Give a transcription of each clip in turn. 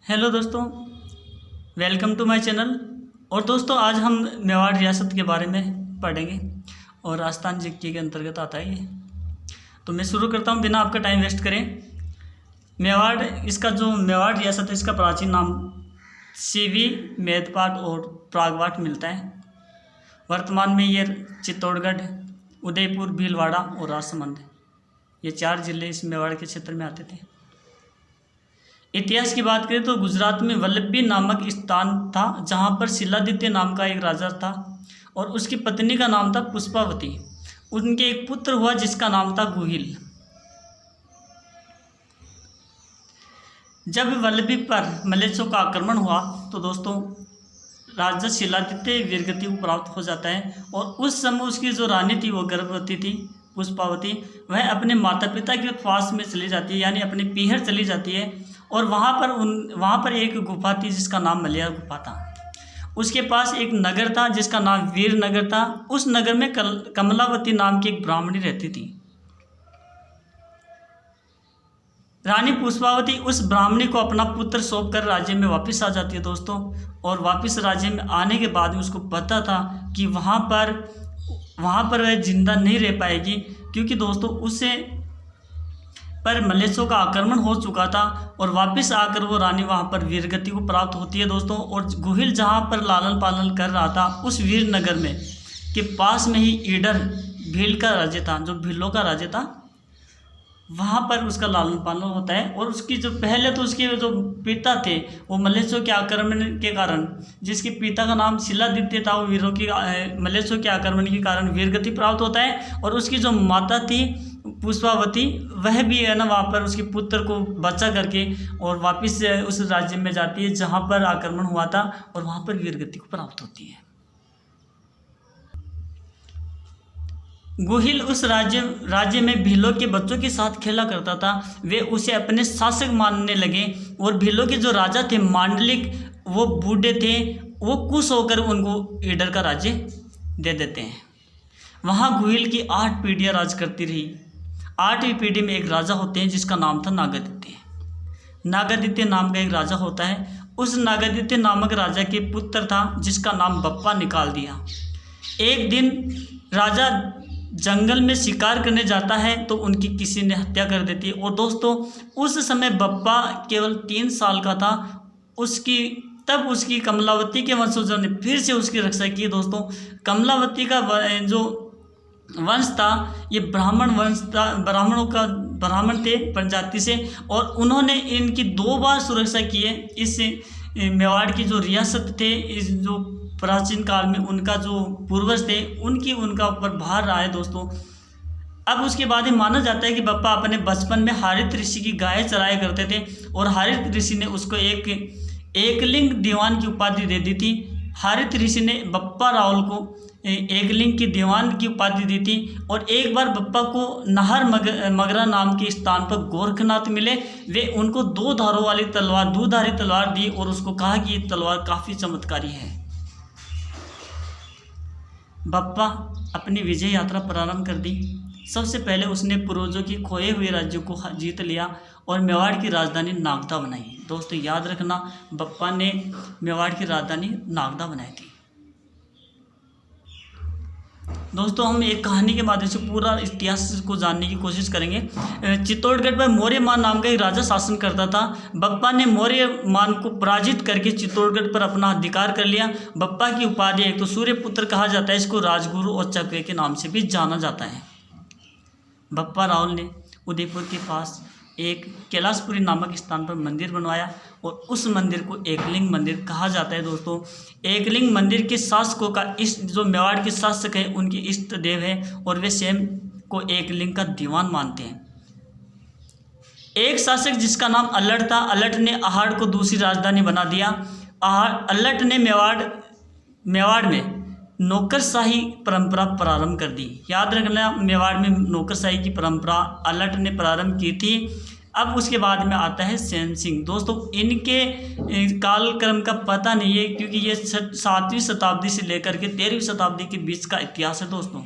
Hello दोस्तों, welcome to my channel. और दोस्तों आज हम मेवाड़ रियासत के बारे में पढ़ेंगे और राजस्थान जिले के अंतर्गत आता है ये। तो मैं शुरू करता हूँ बिना आपका टाइम वेस्ट करें। मेवाड़, इसका जो मेवाड़ रियासत है इसका प्राचीन नाम सीवी, मेदपाट और प्रागवाट मिलता है। वर्तमान में ये चित्तौड़गढ़, उदयपुर, भीलवाड़ा और राजसमंद, ये 4 जिले इस मेवाड़ के क्षेत्र में आते थे। इतिहास की बात करें तो गुजरात में वल्लभी नामक स्थान था जहां पर शिलादित्य नाम का एक राजा था और उसकी पत्नी का नाम था पुष्पावती। उनके एक पुत्र हुआ जिसका नाम था गुहिल। जब वल्लभी पर मलेच्छों का आक्रमण हुआ तो दोस्तों राजा शिलादित्य वीरगति को प्राप्त हो जाता है और उस समय उसकी जो रानी थी वो गर्भवती थी, पुष्पावती। वह अपने माता पिता के पास में चली जाती है, यानी अपने पीहर चली जाती है और वहाँ पर एक गुफा थी जिसका नाम मलिया गुफा था। उसके पास एक नगर था जिसका नाम वीर नगर था। उस नगर में कमलावती नाम की एक ब्राह्मणी रहती थी। रानी पुष्पावती उस ब्राह्मणी को अपना पुत्र सौंप कर राज्य में वापस आ जाती है दोस्तों। और वापस राज्य में आने के बाद में उसको पता था कि वहाँ पर वह जिंदा नहीं रह पाएगी, क्योंकि दोस्तों उससे पर मलेच्छों का आक्रमण हो चुका था। और वापस आकर वो रानी वहाँ पर वीरगति को प्राप्त होती है दोस्तों। और गुहिल जहाँ पर लालन पालन कर रहा था उस वीर नगर में के पास में ही ईडर भील का राज्य था, जो भीलों का राज्य था, वहाँ पर उसका लालन पालन होता है। और उसकी जो पहले तो उसके जो पिता थे वो मलेच्छों के आक्रमण के कारण, जिसके पिता का नाम शिलादित्य था, वो वीरों की मलेच्छों के आक्रमण के कारण वीरगति प्राप्त होता है। और उसकी जो माता थी पुष्पावती, वह भी है ना वहाँ पर उसके पुत्र को बचा करके और वापस उस राज्य में जाती है जहाँ पर आक्रमण हुआ था और वहाँ पर वीरगति को प्राप्त होती है। गुहिल उस राज्य में भीलों के बच्चों के साथ खेला करता था। वे उसे अपने शासक मानने लगे और भीलों के जो राजा थे मांडलिक, वो बूढ़े थे, वो खुश होकर उनको ईडर का राज्य दे देते हैं। वहाँ गुहिल की 8 पीढ़ियाँ राज करती रही। 8वीं पीढ़ी में एक राजा होते हैं जिसका नाम था नागादित्य। नागादित्य नाम का एक राजा होता है। उस नागादित्य नामक राजा के पुत्र था जिसका नाम बप्पा निकाल दिया। एक दिन राजा जंगल में शिकार करने जाता है तो उनकी किसी ने हत्या कर देती है। और दोस्तों उस समय बप्पा केवल 3 साल का था। तब उसकी कमलावती के वंशजों ने फिर से उसकी रक्षा की दोस्तों। कमलावती का जो वंश था ये ब्राह्मण वंश था, ब्राह्मण थे प्रजाति से, और उन्होंने इनकी 2 बार सुरक्षा की है। इस मेवाड़ की जो रियासत थे, इस जो प्राचीन काल में उनका जो पूर्वज थे उनका ऊपर भार रहा है दोस्तों। अब उसके बाद ही माना जाता है कि बप्पा अपने बचपन में हारित ऋषि की गाय चराया करते थे और हारित ऋषि ने उसको एकलिंग दीवान की उपाधि दे दी थी। हारित ऋषि ने बप्पा रावल को एकलिंग की दीवान की उपाधि दी थी। और एक बार बप्पा को नाहर मगरा नाम के स्थान पर गोरखनाथ मिले। वे उनको 2 धारों वाली तलवार, दूधारी तलवार दी और उसको कहा कि ये तलवार काफ़ी चमत्कारी है। बप्पा अपनी विजय यात्रा प्रारंभ कर दी। सबसे पहले उसने पूर्वजों की खोए हुए राज्यों को जीत लिया और मेवाड़ की राजधानी नागदा बनाई। दोस्तों याद रखना, बप्पा ने मेवाड़ की राजधानी नागदा बनाई थी। दोस्तों हम एक कहानी के माध्यम से पूरा इतिहास को जानने की कोशिश करेंगे। चित्तौड़गढ़ पर मौर्य मान नाम का एक राजा शासन करता था। बप्पा ने मौर्य मान को पराजित करके चित्तौड़गढ़ पर अपना अधिकार कर लिया। बप्पा की उपाधि एक तो सूर्यपुत्र कहा जाता है, इसको राजगुरु और चक्र के नाम से भी जाना जाता है। बप्पा रावल ने उदयपुर के पास एक कैलाशपुरी नामक स्थान पर मंदिर बनवाया और उस मंदिर को एकलिंग मंदिर कहा जाता है दोस्तों। एकलिंग मंदिर के शासकों का जो मेवाड़ के शासक है उनके इष्ट देव है और वे स्वयं को एकलिंग का दीवान मानते हैं। एक शासक जिसका नाम अल्लट था, अल्लट ने अहाड़ को दूसरी राजधानी बना दिया। अल्लट ने मेवाड़ में नौकरशाही परंपरा प्रारंभ कर दी। याद रखना, मेवाड़ में नौकरशाही की परंपरा अल्लट ने प्रारंभ की थी। अब उसके बाद में आता है सेन सिंह। दोस्तों इनके कालक्रम का पता नहीं है क्योंकि ये 7वीं शताब्दी से लेकर के 13वीं शताब्दी के बीच का इतिहास है दोस्तों।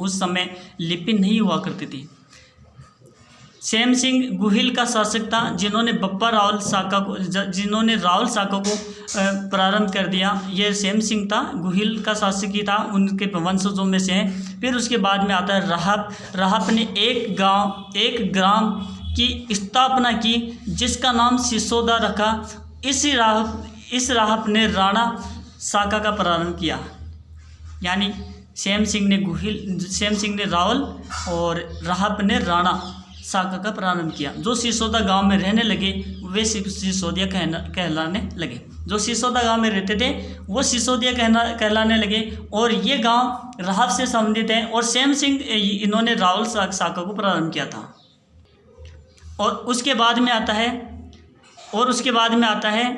उस समय लिपि नहीं हुआ करती थी। सेम सिंह गुहिल का शासक था, जिन्होंने रावल शाखा को प्रारंभ कर दिया। ये सेम सिंह था, गुहिल का शासक ही था, उनके वंशजों में से हैं। फिर उसके बाद में आता है राहप। राहप ने एक ग्राम की स्थापना की जिसका नाम सिसोदा रखा। इस राहप ने राणा शाखा का प्रारंभ किया। यानी सेम सिंह ने रावल और राहप ने राणा शाखा का प्रारंभ किया। जो सिसोदा गांव में रहने लगे वे सिसोदिया कहलाने लगे। जो सिसोदा गांव में रहते थे वो सिसोदिया कहलाने लगे। और ये गांव राहप से संबंधित है। और सेम सिंह इन्होंने रावल शाखा को प्रारंभ किया था। और उसके बाद में आता है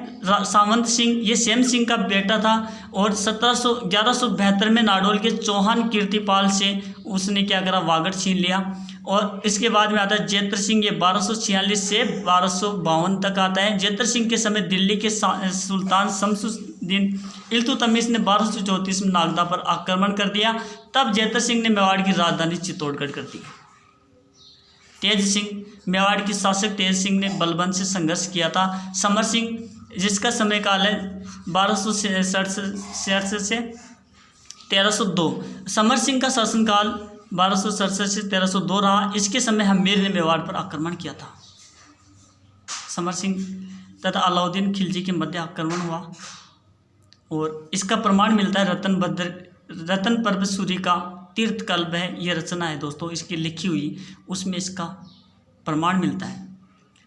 सावंत सिंह। ये सेम सिंह का बेटा था और 1172 में नाडोल के चौहान कीर्तिपाल से उसने क्या करा, वागड़ छीन लिया। और इसके बाद में आता है जेतर सिंह। ये 1246 से 1252 तक आता है। जेतर सिंह के समय दिल्ली के सुल्तान शमसुद्दीन इल्तुतमिश ने 1234 में नागदा पर आक्रमण कर दिया। तब जेतर सिंह ने मेवाड़ की राजधानी चित्तौड़गढ़ कर दी। तेज सिंह, मेवाड़ के शासक तेज सिंह ने बलबन से संघर्ष किया था। समर सिंह, जिसका समय काल है 1267 से 1302। समर सिंह का शासनकाल 1267 से 1302 रहा। इसके समय हमीर ने मेवाड़ पर आक्रमण किया था। समर सिंह तथा अलाउद्दीन खिलजी के मध्य आक्रमण हुआ और इसका प्रमाण मिलता है रतन परबसूरी का तीर्थकल्प है, ये रचना है दोस्तों इसकी लिखी हुई, उसमें इसका प्रमाण मिलता है।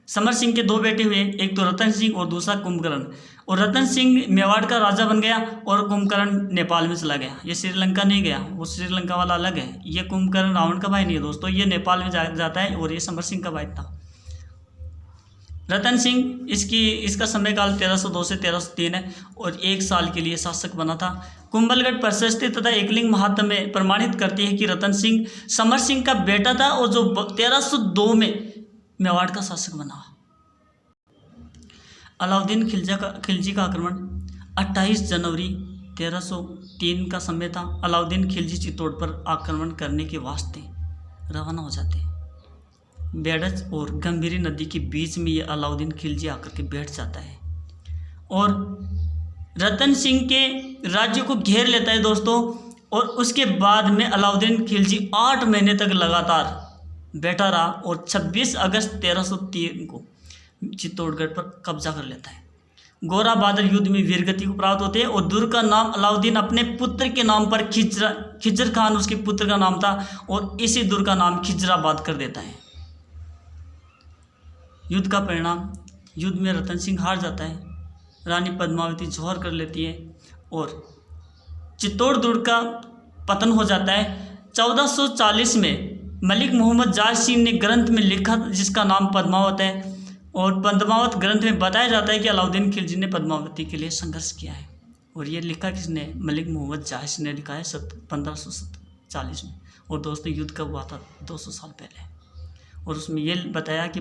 समर सिंह के दो बेटे हुए, एक तो रतन सिंह और दूसरा कुंभकर्ण। और रतन सिंह मेवाड़ का राजा बन गया और कुंभकर्ण नेपाल में चला गया। ये श्रीलंका नहीं गया, वो श्रीलंका वाला अलग है। ये कुंभकर्ण रावण का भाई नहीं है दोस्तों, ये नेपाल में जाता है और ये समर सिंह का भाई था। रतन सिंह इसका समयकाल 1302 से 1303 है और 1 साल के लिए शासक बना था। कुंभलगढ़ प्रशस्ति तथा एकलिंग महात्म्य में प्रमाणित करती है कि रतन सिंह समर सिंह का बेटा था और जो 1302 में मेवाड़ का शासक बना। अलाउद्दीन खिलजी का आक्रमण 28 जनवरी 1303 का समय था। अलाउद्दीन खिलजी चित्तौड़ पर आक्रमण करने के वास्ते रवाना हो जाते हैं। बेडज और गंभीरी नदी के बीच में ये अलाउद्दीन खिलजी आकर के बैठ जाता है और रतन सिंह के राज्य को घेर लेता है दोस्तों। और उसके बाद में अलाउद्दीन खिलजी 8 महीने तक लगातार बैठा रहा और 26 अगस्त 1303 को चित्तौड़गढ़ पर कब्जा कर लेता है। गोरा बादल युद्ध में वीरगति को प्राप्त होते हैं और दुर्ग का नाम अलाउद्दीन अपने पुत्र के नाम पर खिजर खान उसके पुत्र का नाम था और इसी दुर्ग का नाम खिजराबाद कर देता है। युद्ध का परिणाम, युद्ध में रतन सिंह हार जाता है, रानी पद्मावती जौहर कर लेती है और चित्तौड़ दुर्ग का पतन हो जाता है। 1440 में मलिक मोहम्मद जाज सिंह ने ग्रंथ में लिखा जिसका नाम पद्मावत है और पद्मावत ग्रंथ में बताया जाता है कि अलाउद्दीन खिलजी ने पद्मावती के लिए संघर्ष किया है। और ये लिखा किसने? मलिक मोहम्मद जाज सिंह ने लिखा है 1540 में। और दोस्तों युद्ध कब हुआ था? 200 साल पहले। और उसमें ये बताया कि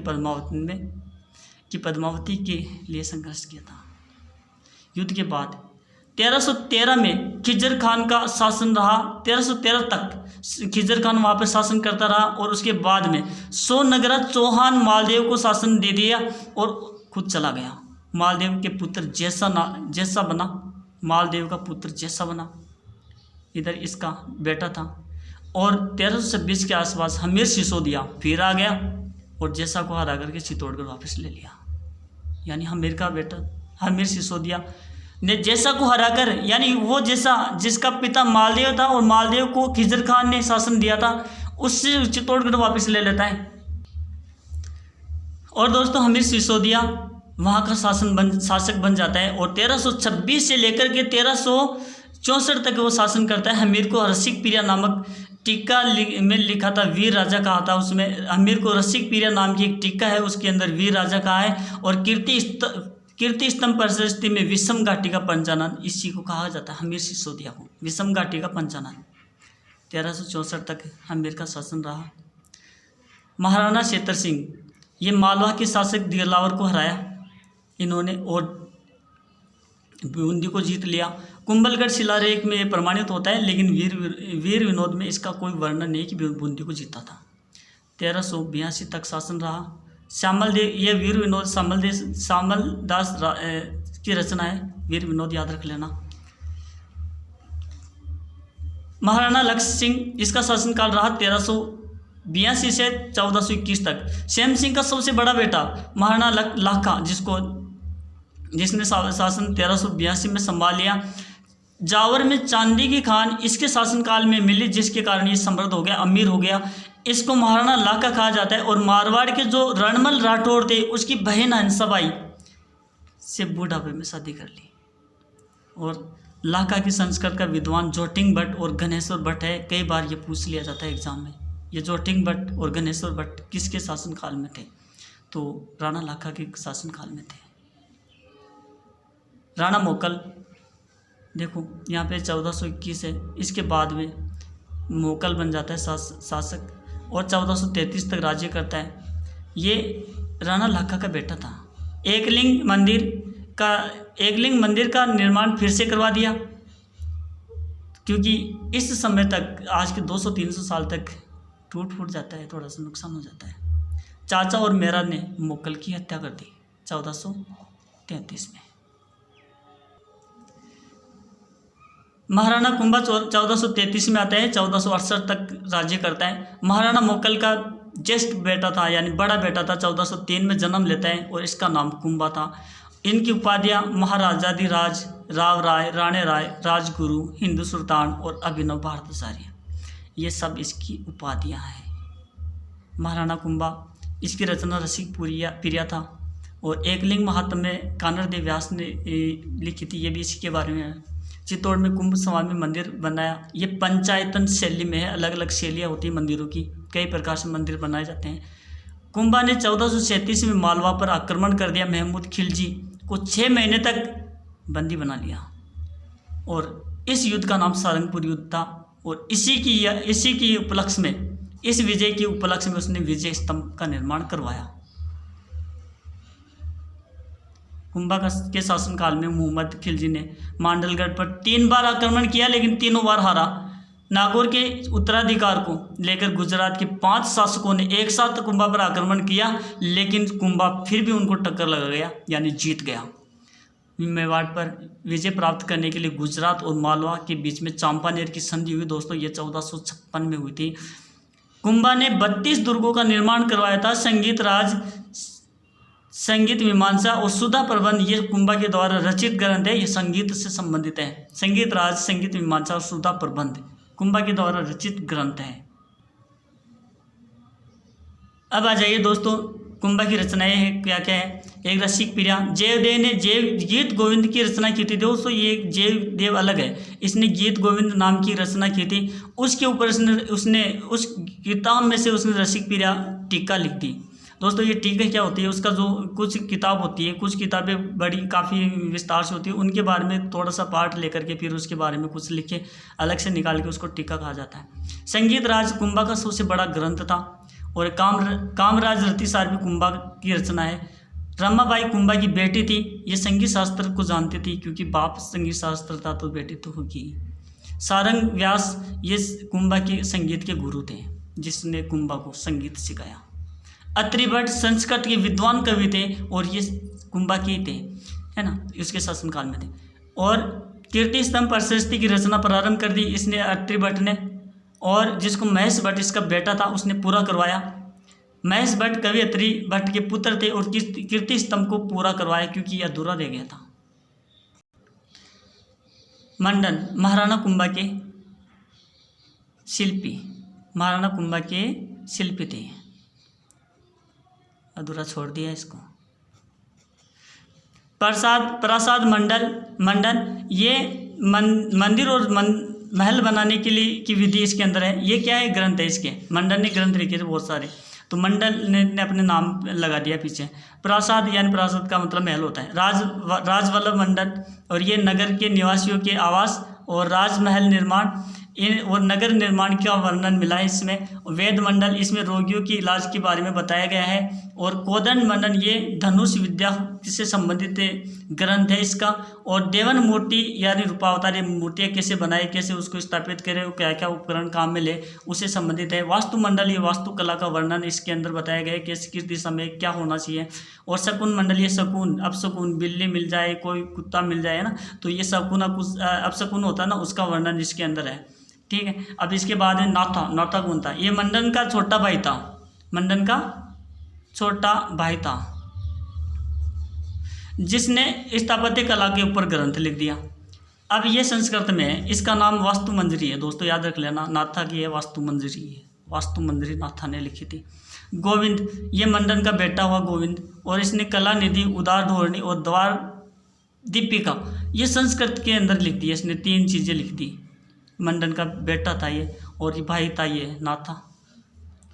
पद्मावती के लिए संघर्ष किया था। युद्ध के बाद 1313 में खिजर खान का शासन रहा। 1313 तक खिजर खान वहाँ पर शासन करता रहा और उसके बाद में सोनगरा चौहान मालदेव को शासन दे दिया और खुद चला गया। मालदेव के पुत्र जैसा बना, मालदेव का पुत्र जैसा बना, इधर इसका बेटा था। और 1326 के आसपास हमीर सिसोदिया फिर आ गया और जैसा को हरा करके चित्तौड़गढ़ वापस ले लिया। यानी हमीर का बेटा हमीर सिसोदिया ने जैसा को हराकर, यानी वो जैसा जिसका पिता मालदेव था और मालदेव को खिजर खान ने शासन दिया था, उससे चित्तौड़गढ़ वापस ले लेता है। और दोस्तों हमीर सिसोदिया वहाँ का शासक बन जाता है और 1326 से लेकर के 1364 तक वो शासन करता है। हमीर को रसिक पीरिया नामक टीका में लिखा था, वीर राजा कहा था। उसमें हमीर को रसिक पीरिया नाम की एक टीका है, उसके अंदर वीर राजा कहा है। और कीर्ति स्तंभ प्रशस्ति में विषम घाटी का पंचानन, इसी को कहा जाता है हमीर सिसोदिया को, विषम घाटी का पंचानन। 1364 तक हमीर का शासन रहा। महाराणा क्षेत्र सिंह, ये मालवा के शासक दिलावर को हराया इन्होंने और बूंदी को जीत लिया। कुंभलगढ़ शिलालेख में ये प्रमाणित होता है, लेकिन वीर विनोद में इसका कोई वर्णन नहीं कि बूंदी को जीता था। 1382 तक शासन रहा। श्यामल देव, ये वीर विनोद श्यामल दास की रचना है, वीर विनोद याद रख लेना। महाराणा लक्ष्य सिंह, इसका शासनकाल रहा 1382 से 1421 तक। श्याम सिंह का सबसे बड़ा बेटा महाराणा लाखा, जिसने शासन 1382 में संभाल लिया। जावर में चांदी की खान इसके शासनकाल में मिली, जिसके कारण ये समृद्ध हो गया, अमीर हो गया। इसको महाराणा लाखा कहा जाता है। और मारवाड़ के जो रणमल राठौड़ थे, उसकी बहन हंसाबाई से बुढ़ापे में शादी कर ली। और लाखा की संस्कृत का विद्वान जोटिंग भट्ट और गणेश्वर भट्ट है। कई बार ये पूछ लिया जाता है एग्जाम में, ये जोटिंग भट्ट और गणेश्वर भट्ट किसके शासनकाल में थे? तो राणा लाखा के शासनकाल में थे। राणा मोकल, देखो यहाँ पे 1421 है, इसके बाद में मोकल बन जाता है शासक और 1433 तक राज्य करता है। ये राणा लाखा का बेटा था। एकलिंग मंदिर का निर्माण फिर से करवा दिया, क्योंकि इस समय तक आज के 200-300 साल तक टूट फूट जाता है, थोड़ा सा नुकसान हो जाता है। चाचा और मेरा ने मोकल की हत्या कर दी 1433 में। महाराणा कुंभा 1433 में आता है, 1468 तक राज्य करता है। महाराणा मोकल का ज्येष्ठ बेटा था, यानी बड़ा बेटा था, 1403 में जन्म लेता है और इसका नाम कुंभा था। इनकी उपाधियाँ महाराजाधिराज, राव राय, राणे राय, राजगुरु, हिंदू सुल्तान और अभिनव भारताचार्य, ये सब इसकी उपाधियाँ हैं। महाराणा कुंभा, इसकी रचना रसिक प्रिया था। और एकलिंग महात्म्य में कानड़ देव व्यास ने लिखी थी, ये भी इसी के बारे में है। चित्तौड़ में कुंभ स्वामी मंदिर बनाया, ये पंचायतन शैली में है। अलग अलग शैलियाँ होती हैं मंदिरों की, कई प्रकार से मंदिर बनाए जाते हैं। कुंभा ने 1437 में मालवा पर आक्रमण कर दिया। महमूद खिलजी को 6 महीने तक बंदी बना लिया और इस युद्ध का नाम सारंगपुर युद्ध था। और इसी की उपलक्ष्य में, इस विजय के उपलक्ष्य में उसने विजय स्तंभ का निर्माण करवाया। कुंभा के शासनकाल में मोहम्मद खिलजी ने मांडलगढ़ पर 3 बार आक्रमण किया, लेकिन तीनों बार हारा। नागौर के उत्तराधिकार को लेकर गुजरात के 5 शासकों ने एक साथ कुंभा पर आक्रमण किया, लेकिन कुंभा फिर भी उनको टक्कर लगा गया, यानी जीत गया। मेवाड़ पर विजय प्राप्त करने के लिए गुजरात और मालवा के बीच में चंपानेर की संधि हुई। दोस्तों, ये 1456 में हुई थी। कुंभा ने 32 दुर्गों का निर्माण करवाया था। संगीत मीमांसा और सुधा प्रबंध, ये कुंभा के द्वारा रचित ग्रंथ है, ये संगीत से संबंधित है। संगीत राज, संगीत मीमांसा और सुधा प्रबंध कुंभा के द्वारा रचित ग्रंथ है। अब आ जाइए दोस्तों, कुंभा की रचनाएं हैं क्या क्या है। एक रसिक प्रिया, जयदेव ने गीत गोविंद की रचना की थी। दोस्तों, ये जयदेव अलग है, इसने गीत गोविंद नाम की रचना की थी। उसके ऊपर उसने उस किताब में से उसने रसिक प्रिया टीका लिख दी। दोस्तों, ये टीका क्या होती है, उसका जो कुछ किताब होती है, कुछ किताबें बड़ी काफ़ी विस्तार से होती है, उनके बारे में थोड़ा सा पार्ट लेकर के फिर उसके बारे में कुछ लिखे अलग से निकाल के उसको टीका कहा जाता है। संगीत राज कुंभा का सबसे बड़ा ग्रंथ था। और कामराज रतिसार भी कुंभा की रचना है। रमाबाई कुंभा की बेटी थी। ये संगीत शास्त्र को जानती थी, क्योंकि बाप संगीत शास्त्र था तो बेटी तो होगी। सारंग व्यास ये कुंभा के संगीत के गुरु थे, जिसने कुंभा को संगीत सिखाया। अत्रि भट्ट संस्कृत के विद्वान कवि थे और ये कुंभा के थे, है ना, उसके शासनकाल में थे। और कीर्ति स्तंभ प्रशस्ति की रचना प्रारंभ कर दी इसने अत्रि भट्ट ने, और जिसको महेश भट्ट इसका बेटा था उसने पूरा करवाया। महेश भट्ट कवि अत्रि भट्ट के पुत्र थे और कीर्ति स्तंभ को पूरा करवाया, क्योंकि यह अधूरा रह गया था। मंडन महाराणा कुंभा के शिल्पी, महाराणा कुंभा के शिल्पी थे, अधूरा छोड़ दिया इसको। प्रसाद मंडन ये मंदिर और महल बनाने के लिए की विधि इसके अंदर है। ये क्या है, ग्रंथ है इसके। मंडन ने ग्रंथ लिखे थे बहुत सारे, तो मंडल ने अपने नाम लगा दिया पीछे। प्रासाद यानी प्रासाद का मतलब महल होता है। राजवल्लभ मंडन, और ये नगर के निवासियों के आवास और राजमहल निर्माण और नगर निर्माण का वर्णन मिला है इसमें। वेद मंडल, इसमें रोगियों के इलाज के बारे में बताया गया है। और कोदंड मंडन, ये धनुष विद्या से संबंधित ग्रंथ है इसका। और देवन मूर्ति यानी रूपावतारी मूर्तियाँ कैसे बनाए, कैसे उसको स्थापित करें, क्या क्या उपकरण काम में ले, उससे संबंधित है। वास्तुमंडल, ये वास्तुकला का वर्णन इसके अंदर बताया गया है, कैसे किस दिशा में क्या होना चाहिए। और शकुन मंडल, ये शकुन, अपशकुन, बिल्ली मिल जाए, कोई कुत्ता मिल जाए ना, तो ये शकुन अपशकुन होता है ना, उसका वर्णन इसके अंदर है। ठीक है। अब इसके बाद है नाथा। नाथा कौन था? ये मंडन का छोटा भाई था, मंडन का छोटा भाई था, जिसने स्थापत्य कला के ऊपर ग्रंथ लिख दिया। अब ये संस्कृत में है, इसका नाम वास्तुमंजरी है दोस्तों, याद रख लेना। नाथा की है वास्तुमंजरी है, वास्तुमंजरी नाथा ने लिखी थी। गोविंद, ये मंडन का बेटा हुआ गोविंद, और इसने कला निधि, उदार धोरणी और द्वार दीपिका, ये संस्कृत के अंदर लिख दी। इसने 3 चीज़ें लिख दी। मंडन का बेटा था ये, और ये भाई था ये नाथा।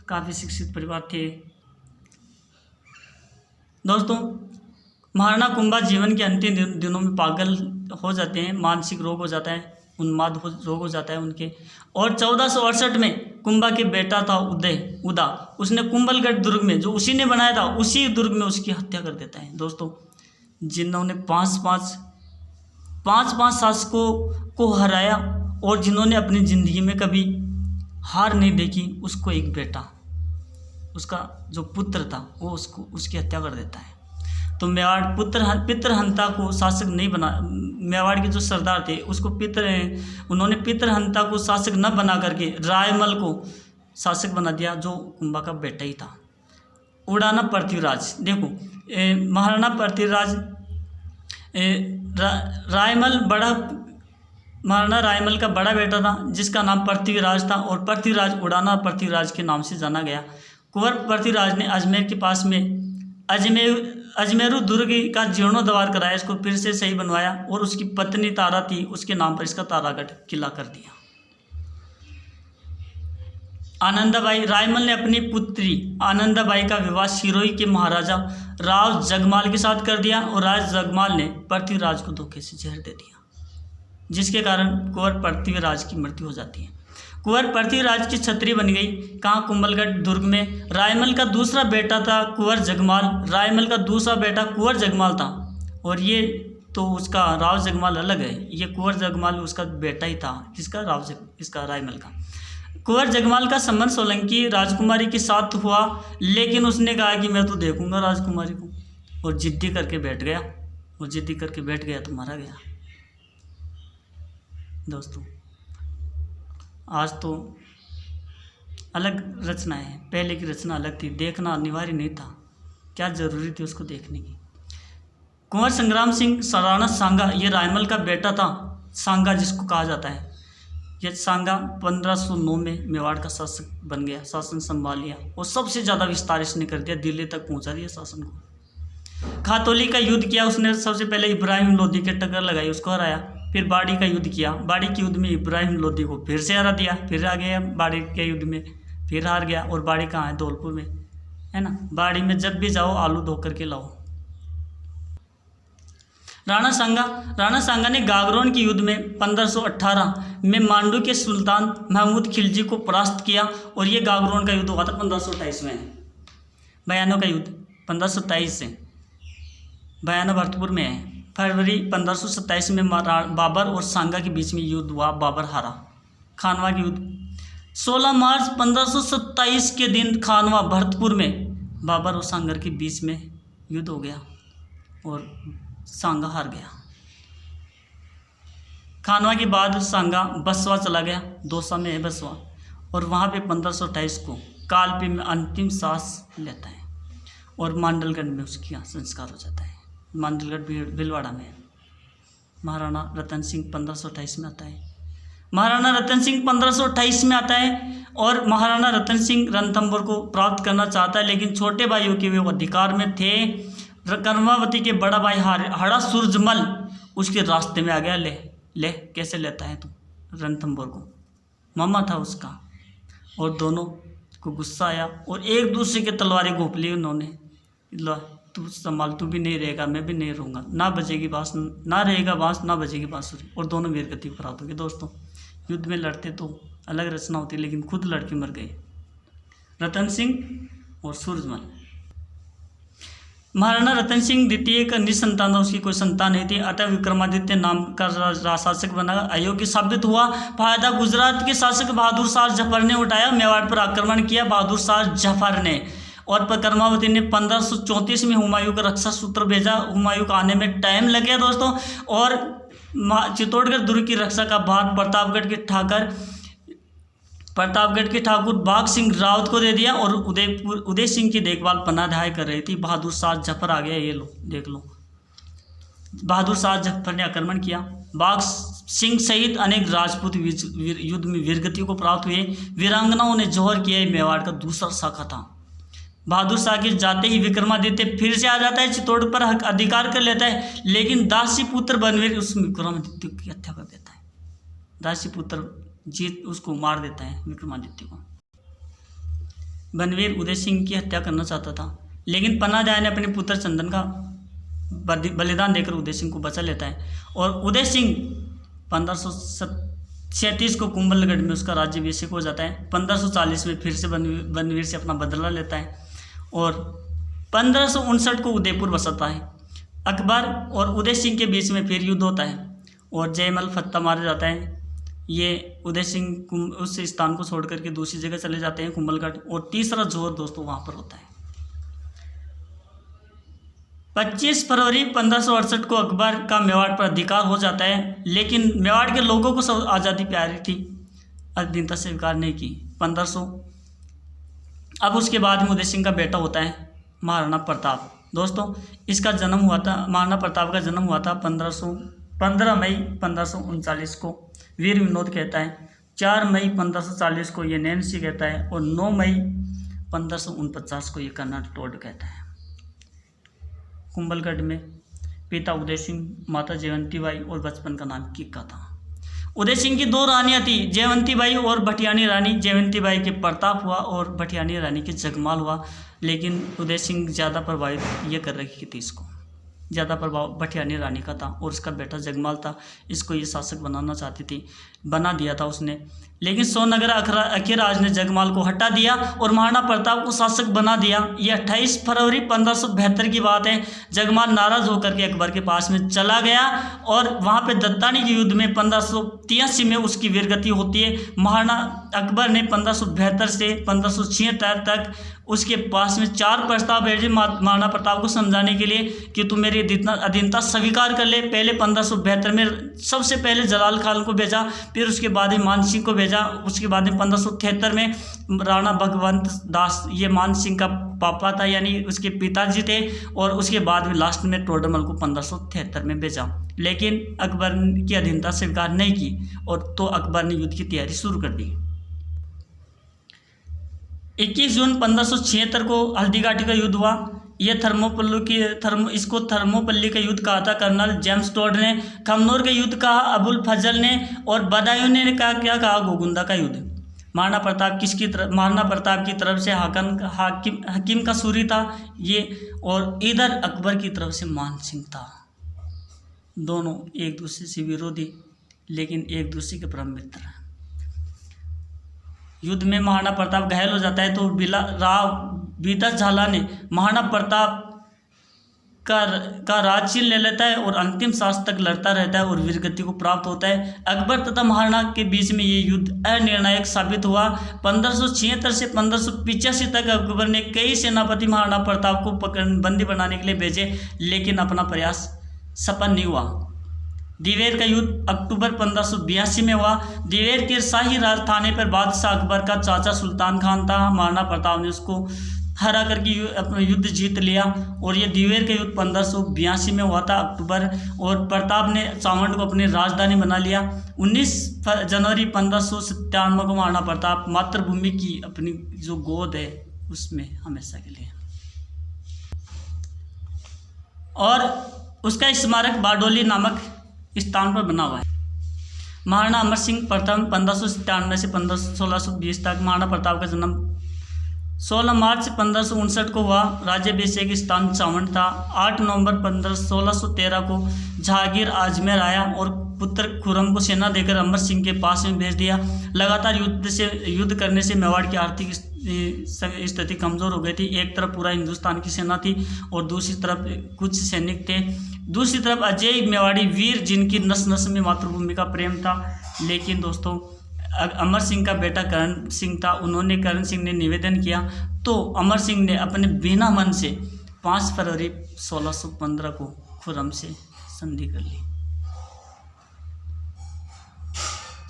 काफ़ी शिक्षित परिवार थे दोस्तों। महाराणा कुंभा जीवन के अंतिम दिनों में पागल हो जाते हैं, मानसिक रोग हो जाता है, उन्माद रोग हो जाता है उनके। और 1468 में कुंभा के बेटा था उदा, उसने कुंभलगढ़ दुर्ग में, जो उसी ने बनाया था, उसी दुर्ग में उसकी हत्या कर देता है दोस्तों। जिन्होंने पांच शासकों को हराया और जिन्होंने अपनी ज़िंदगी में कभी हार नहीं देखी, उसको एक बेटा, उसका जो पुत्र था, वो उसकी हत्या कर देता है। तो मेवाड़ पितृहंता को शासक नहीं बना, मेवाड़ के जो सरदार थे उसको उन्होंने पितृहंता को शासक न बना करके रायमल को शासक बना दिया, जो कुंभा का बेटा ही था। उड़ाना पृथ्वीराज, देखो महाराणा पृथ्वीराज महाराणा रायमल का बड़ा बेटा था, जिसका नाम पृथ्वीराज था, और पृथ्वीराज उड़ाना पृथ्वीराज के नाम से जाना गया। कुंवर पृथ्वीराज ने अजमेर के पास में अजमेरू दुर्ग का जीर्णोद्धार कराया, इसको फिर से सही बनवाया, और उसकी पत्नी तारा थी, उसके नाम पर इसका तारागढ़ किला कर दिया। आनंदाबाई, रायमल ने अपनी पुत्री आनंदाबाई का विवाह सिरोही के महाराजा राव जगमाल के साथ कर दिया, और राज जगमाल ने पृथ्वीराज को धोखे से जहर दे दिया, जिसके कारण कुंवर पृथ्वीराज की मृत्यु हो जाती है। कुंवर पृथ्वीराज की छत्री बन गई, कहाँ? कुंभलगढ़ दुर्ग में। रायमल का दूसरा बेटा था कुंवर जगमाल, रायमल का दूसरा बेटा कुंवर जगमाल था, और ये तो उसका राव जगमाल अलग है, ये कुंवर जगमाल उसका बेटा ही था, किसका? इसका रायमल का। कुंवर जगमाल का संबंध सोलंकी राजकुमारी के साथ हुआ, लेकिन उसने कहा कि मैं तो देखूंगा राजकुमारी को, और जिद्दी करके बैठ गया, तो मारा गया दोस्तों। आज तो अलग रचना है, पहले की रचना अलग थी, देखना अनिवार्य नहीं था, क्या ज़रूरी थी उसको देखने की। कुंवर संग्राम सिंह राणा सांगा, ये रायमल का बेटा था, सांगा जिसको कहा जाता है। यह सांगा 1509 में मेवाड़ का शासक बन गया, शासन संभाल लिया, और सबसे ज़्यादा विस्तार इसने कर दिया, दिल्ली तक पहुंचा दिया शासन को। खातौली का युद्ध किया उसने, सबसे पहले इब्राहिम लोधी के टक्कर लगाई, उसको हराया। फिर बाड़ी का युद्ध किया, बाड़ी के युद्ध में इब्राहिम लोधी को फिर से हरा दिया, फिर आ गया बाड़ी के युद्ध में, फिर हार गया। और बाड़ी कहाँ है? धौलपुर में है ना। बाड़ी में जब भी जाओ आलू धो करके लाओ। राणा सांगा ने गागरोन के युद्ध में 1518 में मांडू के सुल्तान महमूद खिलजी को परास्त किया, और ये गागरोन का युद्ध हुआ था 1528 में। बयानों का युद्ध 1527 से, बयाना भरतपुर में है। फरवरी 1527 में बाबर और सांगा के बीच में युद्ध हुआ, बाबर हारा। खानवा के युद्ध 16 मार्च 1527 के दिन खानवा भरतपुर में बाबर और सांगा के बीच में युद्ध हो गया, और सांगा हार गया। खानवा के बाद सांगा बसवा चला गया, दौसा में है बसवा, और वहाँ पे 1528 को कालपी में अंतिम सांस लेता है, और मांडलगढ़ में उसकी संस्कार हो जाता है। मांडलगढ़ भीलवाड़ा में। महाराणा रतन सिंह 1528 में आता है। महाराणा रतन सिंह 1528 में आता है, और महाराणा रतन सिंह रणथंभौर को प्राप्त करना चाहता है, लेकिन छोटे भाइयों के वो अधिकार में थे। कर्मावती के बड़ा भाई हड़ा सूरजमल उसके रास्ते में आ गया। ले कैसे लेता है तू रणथंभौर को? मामा था उसका, और दोनों को गुस्सा आया, और एक दूसरे के तलवारें घोंप ली उन्होंने। तू संभाल, तू भी नहीं रहेगा, मैं भी नहीं रहूँगा, ना बजेगी बाँस, ना रहेगा बाँस, ना बजेगी बाँसुरी, और दोनों वीरगति को प्राप्त हो गए। दोस्तों युद्ध में लड़ते तो अलग रचना होती, लेकिन खुद लड़के मर गए, रतन सिंह और सूरजमल। महाराणा रतन सिंह द्वितीय का निसंतान था, उसकी कोई संतान नहीं थी, अतः विक्रमादित्य नाम का शासक बना अयोग्य साबित हुआ। फायदा गुजरात के शासक बहादुर शाह जफर ने उठाया, मेवाड़ पर आक्रमण किया बहादुर शाह जफर ने, और कर्मावती ने 1534 में हुमायूं का रक्षा सूत्र भेजा। हुमायूं का आने में टाइम लग गया दोस्तों, और चित्तौड़गढ़ दुर्ग की रक्षा का भार प्रतापगढ़ के ठाकुर बाघ सिंह रावत को दे दिया, और उदय सिंह की देखभाल पनाधाय कर रही थी बहादुर शाह जफर आ गया। ये लो देख लो, बहादुर शाह जफर ने आक्रमण किया। बाघ सिंह सहित अनेक राजपूत युद्ध में वीरगति को प्राप्त हुए। वीरांगनाओं ने जौहर किया। मेवाड़ का दूसरा शाखा था। बहादुर शाह के जाते ही विक्रमादित्य फिर से आ जाता है, चित्तौड़ पर हक अधिकार कर लेता है, लेकिन दासी पुत्र बनवीर उस विक्रमादित्य की हत्या कर देता है। दासी पुत्र जीत उसको मार देता है विक्रमादित्य को। बनवीर उदय सिंह की हत्या करना चाहता था, लेकिन पन्नाधाय ने अपने पुत्र चंदन का बलिदान देकर उदय सिंह को बचा लेता है, और उदय सिंह 1537 को कुंभलगढ़ में उसका राज्याभिषेक हो जाता है। 1540 में फिर से बनवीर से अपना बदला लेता है, और 1559 को उदयपुर बसाता है। अकबर और उदय सिंह के बीच में फिर युद्ध होता है, और जयमल फत्ता मारा जाता है। ये उदय सिंह उस स्थान को छोड़ करके दूसरी जगह चले जाते हैं, कुंभलगढ़, और तीसरा जोर दोस्तों वहाँ पर होता है। 25 फरवरी 1568 को अकबर का मेवाड़ पर अधिकार हो जाता है, लेकिन मेवाड़ के लोगों को सब आज़ादी प्यारी थी, अधीनता स्वीकार नहीं की। 1500 अब उसके बाद में उदय सिंह का बेटा होता है महाराणा प्रताप। दोस्तों इसका जन्म हुआ था, महाराणा प्रताप का जन्म हुआ था 15 मई 1539 को वीर विनोद कहता है। 4 मई 1540 को ये नैन्सी कहता है, और 9 मई 1549 को ये कर्नल टोड कहता है। कुंभलगढ़ में पिता उदय सिंह, माता जयवंती बाई, और बचपन का नाम किक्का था। उदय सिंह की 2 रानियाँ थी, जयवंती बाई और भटियानी रानी। जयवंती बाई के प्रताप हुआ और भटियानी रानी के जगमाल हुआ, लेकिन उदय सिंह ज़्यादा प्रभावित ये कर रखी थी, इसको ज़्यादा प्रभाव भटियानी रानी का था, और उसका बेटा जगमाल था। इसको ये शासक बनाना चाहती थी, बना दिया था उसने, लेकिन सोनगर अखीराज ने जगमाल को हटा दिया और महाराणा प्रताप को शासक बना दिया। ये 28 फरवरी 1572 की बात है। जगमाल नाराज होकर के अकबर के पास में चला गया, और वहाँ पे दत्तानी के युद्ध में 1583 में उसकी वीरगति होती है। महाराणा अकबर ने 1572 से 1576 तक उसके पास में 4 प्रस्ताव भेजे महाराणा प्रताप को समझाने के लिए कि तुम मेरी अधीनता स्वीकार कर ले। पहले 1572 में सबसे पहले जलाल खान को भेजा, फिर उसके बाद में मान सिंह को भेजा, उसके बाद में 1573 में राणा भगवंत दास, ये मान सिंह का पापा था, यानी उसके पिताजी थे, और उसके बाद में लास्ट में टोडरमल को 1573 में भेजा, लेकिन अकबर की अधीनता स्वीकार नहीं की, और तो अकबर ने युद्ध की तैयारी शुरू कर दी। 21 जून 1576 को हल्दीघाटी का युद्ध हुआ। यह इसको थर्मोपल्ली का युद्ध कहा था कर्नल जेम्स टोड ने। खमनोर का युद्ध कहा अबुल फजल ने, और बदायूं ने क्या कहा गोगुंदा का युद्ध। महाराणा प्रताप की तरफ से हकीम का सूरी था ये, और इधर अकबर की तरफ से मान सिंह था। दोनों एक दूसरे से विरोधी, लेकिन एक दूसरे के परम मित्र। युद्ध में महाराणा प्रताप घायल हो जाता है, तो बीदा झाला ने महाराणा प्रताप का राज छीन ले लेता है, और अंतिम सांस तक लड़ता रहता है, और वीरगति को प्राप्त होता है। अकबर तथा महाराणा के बीच में ये युद्ध अनिर्णायक साबित हुआ। 1576 से 1585 तक अकबर ने कई सेनापति महाराणा प्रताप को बंदी बनाने के लिए भेजे, लेकिन अपना प्रयास सफल नहीं हुआ। दिवेर का युद्ध अक्टूबर 1582 में हुआ। दिवेर के शाही राजधानी पर बादशाह अकबर का चाचा सुल्तान खान था। महाराणा प्रताप ने उसको हरा करके अपना युद्ध जीत लिया, और ये दिवेर का युद्ध 1582 में हुआ था अक्टूबर, और प्रताप ने चावंड को अपनी राजधानी बना लिया। 19 जनवरी 1597 को महाराणा प्रताप मातृभूमि की अपनी जो गोद है उसमें हमेशा के लिए, और उसका स्मारक बारडोली नामक स्थान पर बना हुआ है। महाराणा अमर सिंह प्रथम 1597 से 1620 तक। महाराणा प्रताप का जन्म 16 मार्च 1559 को हुआ। राज्याभिषेक स्थान चावंड था। 8 नवंबर 1613 को जहांगीर अजमेर आया, और पुत्र खुर्रम को सेना देकर अमर सिंह के पास में भेज दिया। लगातार युद्ध करने से मेवाड़ की आर्थिक स्थिति कमज़ोर हो गई थी। एक तरफ पूरा हिंदुस्तान की सेना थी और दूसरी तरफ कुछ सैनिक थे। दूसरी तरफ अजय मेवाड़ी वीर, जिनकी नस नस में मातृभूमि का प्रेम था। लेकिन दोस्तों अमर सिंह का बेटा करण सिंह था। करण सिंह ने निवेदन किया तो अमर सिंह ने अपने बिना मन से 5 फरवरी 1615 को खुर्रम से संधि कर ली।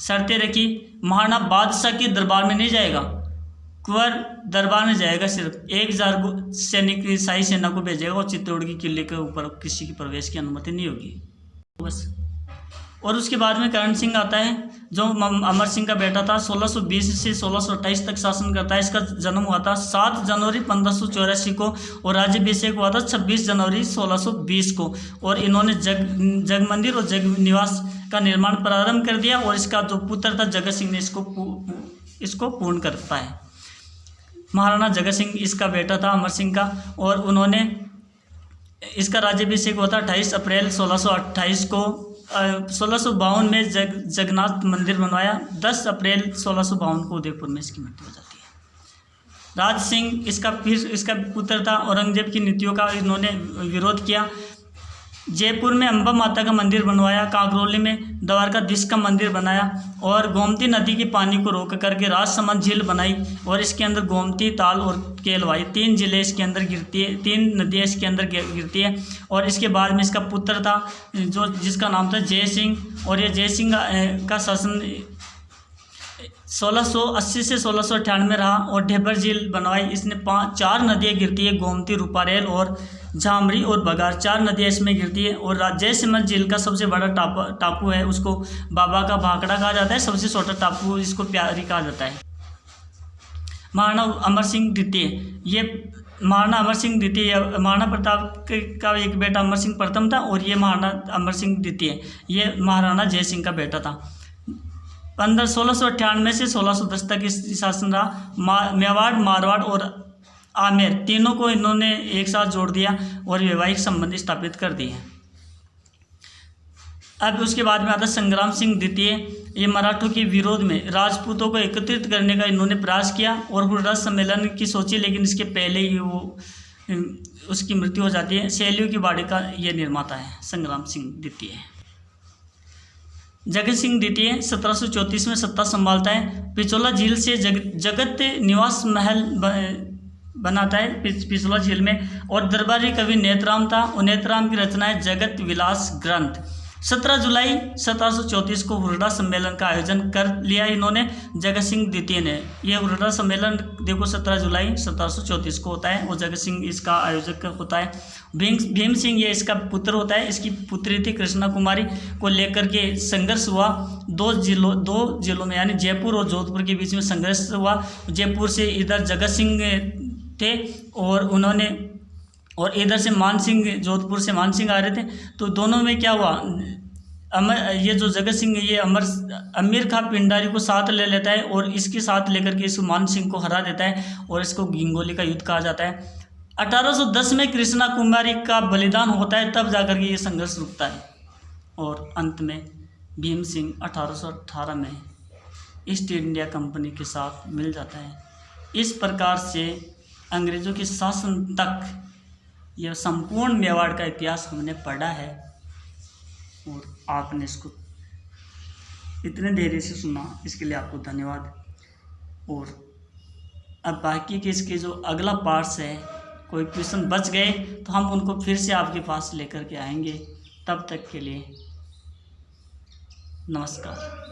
शर्तें रखी, महाराणा बादशाह के दरबार में नहीं जाएगा, कुंवर दरबार में जाएगा। सिर्फ 1000 सैनिक शाही सेना को भेजेगा और चित्तौड़ की किले के ऊपर किसी की प्रवेश की अनुमति नहीं होगी बस। और उसके बाद में करण सिंह आता है जो अमर सिंह का बेटा था। 1620 से 1628 तक शासन करता है। इसका जन्म हुआ था 7 जनवरी 1584 को और राज्याभिषेक हुआ था 26 जनवरी 1620 को। और इन्होंने जग मंदिर और जग निवास का निर्माण प्रारंभ कर दिया और इसका जो पुत्र था जगत सिंह ने इसको पूर्ण करता है। महाराणा जगत सिंह इसका बेटा था अमर सिंह का। और उन्होंने इसका राज्याभिषेक हुआ था 28 अप्रैल 1628 को। 1652 में जगन्नाथ मंदिर बनवाया। 10 अप्रैल 1652 को उदयपुर में इसकी मृत्यु हो जाती है। राज सिंह इसका पुत्र था। औरंगजेब की नीतियों का इन्होंने विरोध किया। जयपुर में अम्बा माता का मंदिर बनवाया। कांकरोली में द्वारकाधीश का मंदिर बनाया और गोमती नदी के पानी को रोक करके राजसमंद झील बनाई और इसके अंदर गोमती, ताल और केलवाई 3 जिले इसके अंदर गिरती है, 3 नदियाँ इसके अंदर गिरती है। और इसके बाद में इसका पुत्र था जिसका नाम था जय सिंह। और ये जय सिंह का शासन 1680 से 1698 रहा और ढेबर झील बनवाई। इसने 4 नदियाँ गिरती है, गोमती, रूपारेल और झामरी और बगार, 4 नदियाँ इसमें गिरती है। और जयसिमल झील का सबसे बड़ा टापू है, उसको बाबा का भाखड़ा कहा जाता है। सबसे छोटा टापू इसको प्यारी कहा जाता है। महाराणा अमर सिंह द्वितीय, ये महाराणा अमर सिंह द्वितीय, महाराणा प्रताप का एक बेटा अमर सिंह प्रथम था और ये महाराणा अमर सिंह द्वितीय, ये महाराणा जय सिंह का बेटा था। 1698 से 1610 तक इस शासन रहा। मेवाड़, मारवाड़ और आमेर तीनों को इन्होंने एक साथ जोड़ दिया और वैवाहिक संबंध स्थापित कर दिए। अब उसके बाद में आता संग्राम सिंह द्वितीय। ये मराठों के विरोध में राजपूतों को एकत्रित करने का इन्होंने प्रयास किया और हुर्रा सम्मेलन की सोची, लेकिन इसके पहले ही उसकी मृत्यु हो जाती है। शैलियों की बाड़ी का ये निर्माता है संग्राम सिंह द्वितीय। जगत सिंह द्वितीय 1734 में सत्ता संभालता है। पिछोला झील से जगत निवास महल बनाता है पिछोला झील में। और दरबारी कवि नेतराम था और नेतराम की रचना है जगत विलास ग्रंथ। 17 जुलाई 1734 को हुर्रा सम्मेलन का आयोजन कर लिया इन्होंने जगत सिंह द्वितीय ने। यह हुर्रा सम्मेलन देखो 17 जुलाई 1734 को होता है और जगत सिंह इसका आयोजक होता है। भीम सिंह ये इसका पुत्र होता है। इसकी पुत्री थी कृष्णा कुमारी को लेकर के संघर्ष हुआ। 2 जिलों में यानी जयपुर और जोधपुर के बीच में संघर्ष हुआ। जयपुर से इधर जगत सिंह थे और इधर से मान सिंह, जोधपुर से मान सिंह आ रहे थे। तो दोनों में क्या हुआ, ये जो जगत सिंह ये अमीर खां पिंडारी को साथ ले लेता है और इसके साथ लेकर के इस मान सिंह को हरा देता है और इसको गिंगोली का युद्ध कहा जाता है। 1810 में कृष्णा कुमारी का बलिदान होता है, तब जाकर के ये संघर्ष रुकता है और अंत में भीम सिंह 1818 में ईस्ट इंडिया कंपनी के साथ मिल जाता है। इस प्रकार से अंग्रेज़ों के शासन तक यह संपूर्ण मेवाड़ का इतिहास हमने पढ़ा है और आपने इसको इतने धैर्य से सुना, इसके लिए आपको धन्यवाद। और अब बाकी के इसके जो अगला पार्ट्स है, कोई क्वेश्चन बच गए तो हम उनको फिर से आपके पास लेकर के आएंगे। तब तक के लिए नमस्कार।